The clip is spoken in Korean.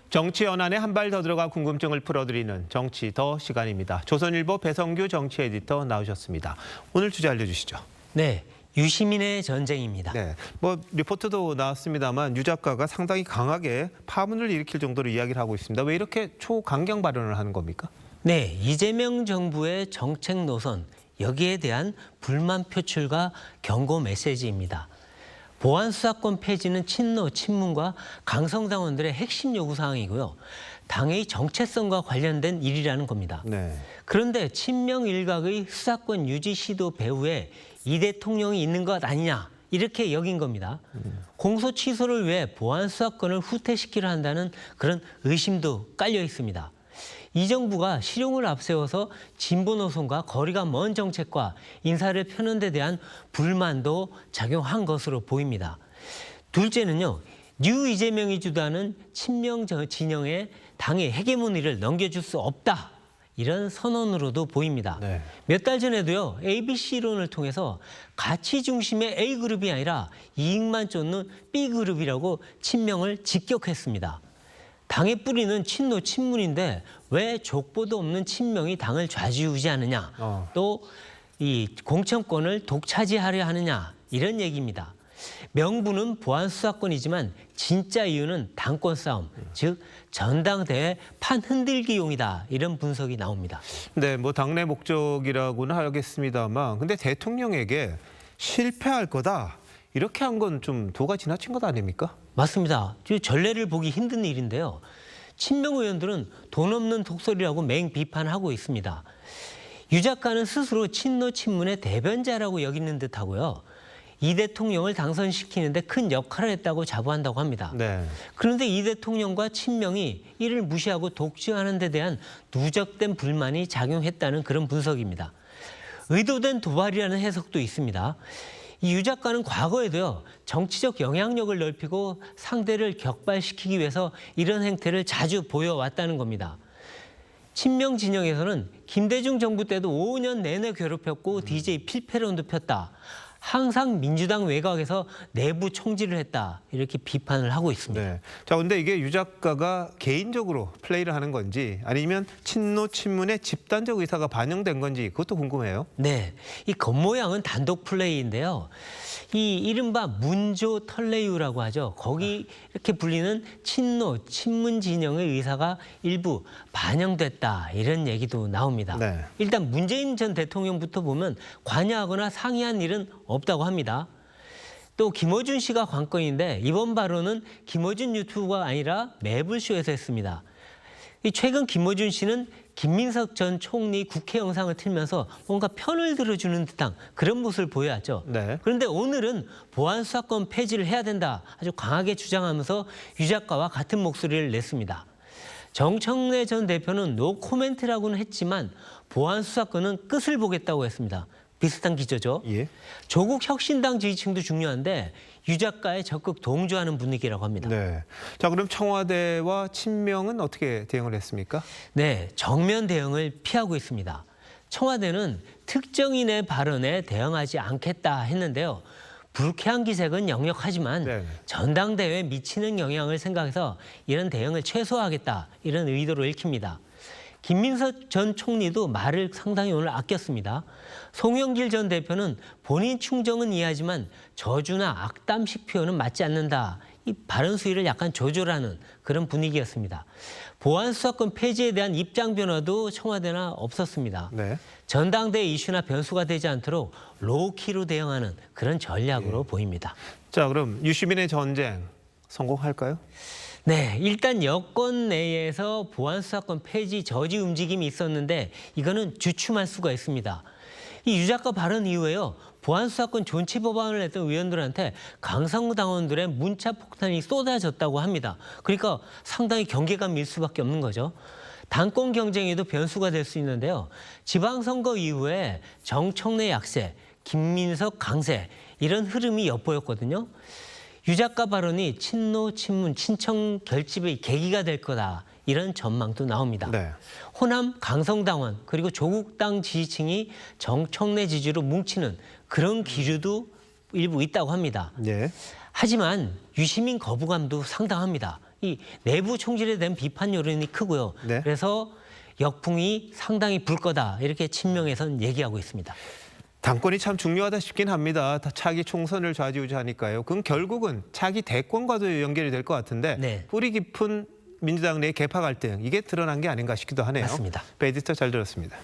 정치 연안에 한 발 더 들어가 궁금증을 풀어드리는 정치 더 시간입니다. 조선일보 배성규 정치 에디터 나오셨습니다. 오늘 주제 알려주시죠. 네, 유시민의 전쟁입니다. 네, 리포트도 나왔습니다만 유 작가가 상당히 강하게 파문을 일으킬 정도로 이야기를 하고 있습니다. 왜 이렇게 초강경 발언을 하는 겁니까? 네, 이재명 정부의 정책 노선, 여기에 대한 불만 표출과 경고 메시지입니다. 보안수사권 폐지는 친노, 친문과 강성당원들의 핵심 요구사항이고요. 당의 정체성과 관련된 일이라는 겁니다. 네. 그런데 친명 일각의 수사권 유지 시도 배후에 이 대통령이 있는 것 아니냐, 이렇게 여긴 겁니다. 공소 취소를 위해 보안수사권을 후퇴시키려 한다는 그런 의심도 깔려 있습니다. 이 정부가 실용을 앞세워서 진보 노선과 거리가 먼 정책과 인사를 펴는 데 대한 불만도 작용한 것으로 보입니다. 둘째는요, 뉴 이재명이 주도하는 친명 진영의 당의 헤게모니를 넘겨줄 수 없다, 이런 선언으로도 보입니다. 네. 몇 달 전에도요, ABC론을 통해서 가치 중심의 A그룹이 아니라 이익만 쫓는 B그룹이라고 친명을 직격했습니다. 당의 뿌리는 친노, 친문인데 왜 족보도 없는 친명이 당을 좌지우지하느냐, 또 이 공천권을 독차지하려 하느냐, 이런 얘기입니다. 명분은 보안수사권이지만 진짜 이유는 당권 싸움, 즉 전당대회 판 흔들기용이다, 이런 분석이 나옵니다. 네, 당내 목적이라고는 하겠습니다만, 근데 대통령에게 실패할 거다, 이렇게 한 건 좀 도가 지나친 것 아닙니까? 맞습니다. 전례를 보기 힘든 일인데요. 친명 의원들은 돈 없는 독설이라고 맹 비판하고 있습니다. 유 작가는 스스로 친노 친문의 대변자라고 여기는 듯하고요. 이 대통령을 당선시키는데 큰 역할을 했다고 자부한다고 합니다. 네. 그런데 이 대통령과 친명이 이를 무시하고 독주하는 데 대한 누적된 불만이 작용했다는 그런 분석입니다. 의도된 도발이라는 해석도 있습니다. 이 유 작가는 과거에도요, 정치적 영향력을 넓히고 상대를 격발시키기 위해서 이런 행태를 자주 보여왔다는 겁니다. 친명 진영에서는 김대중 정부 때도 5년 내내 괴롭혔고 DJ 필패론도 폈다, 항상 민주당 외곽에서 내부 총질을 했다, 이렇게 비판을 하고 있습니다. 네. 자, 근데 이게 유 작가가 개인적으로 플레이를 하는 건지 아니면 친노, 친문의 집단적 의사가 반영된 건지 그것도 궁금해요. 네, 이 겉모양은 단독 플레이인데요. 이 이른바 문조 털레유라고 하죠. 거기 이렇게 불리는 친노, 친문 진영의 의사가 일부 반영됐다, 이런 얘기도 나옵니다. 네. 일단 문재인 전 대통령부터 보면 관여하거나 상의한 일은 없다고 합니다. 또 김어준 씨가 관건인데 이번 발언은 김어준 유튜브가 아니라 매블쇼에서 했습니다. 최근 김어준 씨는 김민석 전 총리 국회 영상을 틀면서 뭔가 편을 들어주는 듯한 그런 모습을 보여왔죠. 네. 그런데 오늘은 보안수사권 폐지를 해야 된다, 아주 강하게 주장하면서 유 작가와 같은 목소리를 냈습니다. 정청래 전 대표는 노 코멘트라고는 했지만 보안수사권은 끝을 보겠다고 했습니다. 비슷한 기조죠. 예. 조국 혁신당 지지층도 중요한데 유 작가에 적극 동조하는 분위기라고 합니다. 네. 자, 그럼 청와대와 친명은 어떻게 대응을 했습니까? 네, 정면 대응을 피하고 있습니다. 청와대는 특정인의 발언에 대응하지 않겠다 했는데요. 불쾌한 기색은 역력하지만 네. 전당대회에 미치는 영향을 생각해서 이런 대응을 최소화하겠다, 이런 의도로 읽힙니다. 김민석 전 총리도 말을 상당히 오늘 아꼈습니다. 송영길 전 대표는 본인 충정은 이해하지만 저주나 악담식 표현은 맞지 않는다, 이 발언 수위를 약간 조절하는 그런 분위기였습니다. 보안수사권 폐지에 대한 입장 변화도 청와대나 없었습니다. 네. 전당대회 이슈나 변수가 되지 않도록 로우키로 대응하는 그런 전략으로 보입니다. 자, 그럼 유시민의 전쟁 성공할까요? 네, 일단 여권 내에서 보안수사권 폐지 저지 움직임이 있었는데 이거는 주춤할 수가 있습니다. 이 유 작가 발언 이후에요, 보안수사권 존치 법안을 냈던 의원들한테 강성당원들의 문자 폭탄이 쏟아졌다고 합니다. 그러니까 상당히 경계감이 일 수밖에 없는 거죠. 당권 경쟁에도 변수가 될 수 있는데요. 지방선거 이후에 정청래 약세, 김민석 강세, 이런 흐름이 엿보였거든요. 유 작가 발언이 친노, 친문, 친청 결집의 계기가 될 거다, 이런 전망도 나옵니다. 네. 호남 강성당원 그리고 조국당 지지층이 정청래 지지로 뭉치는 그런 기류도 일부 있다고 합니다. 네. 하지만 유시민 거부감도 상당합니다. 이 내부 총질에 대한 비판 여론이 크고요. 네. 그래서 역풍이 상당히 불 거다 이렇게 친명에서는 얘기하고 있습니다. 당권이 참 중요하다 싶긴 합니다. 다 차기 총선을 좌지우지하니까요. 그럼 결국은 차기 대권과도 연결이 될 것 같은데 네. 뿌리 깊은 민주당 내 계파 갈등 이게 드러난 게 아닌가 싶기도 하네요. 맞습니다. 베이디터 잘 들었습니다.